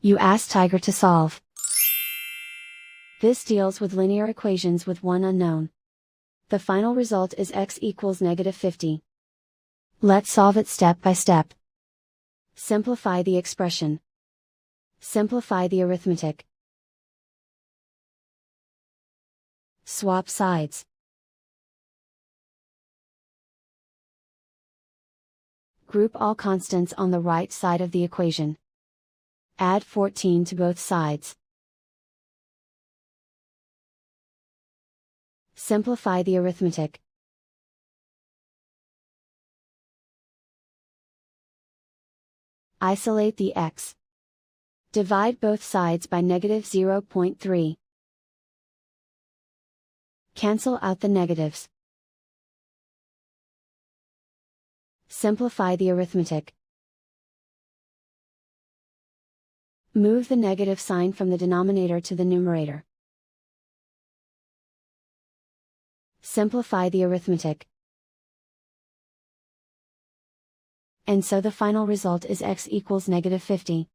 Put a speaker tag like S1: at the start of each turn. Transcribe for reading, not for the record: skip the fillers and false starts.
S1: You ask Tiger to solve. This deals with linear equations with one unknown. The final result is x equals -50. Let's solve it step by step. Simplify the expression. Simplify the arithmetic. Swap sides. Group all constants on the right side of the equation. Add 14 to both sides. Simplify the arithmetic. Isolate the x. Divide both sides by -0.3. Cancel out the negatives. Simplify the arithmetic. Move the negative sign from the denominator to the numerator. Simplify the arithmetic. And so the final result is x equals -50.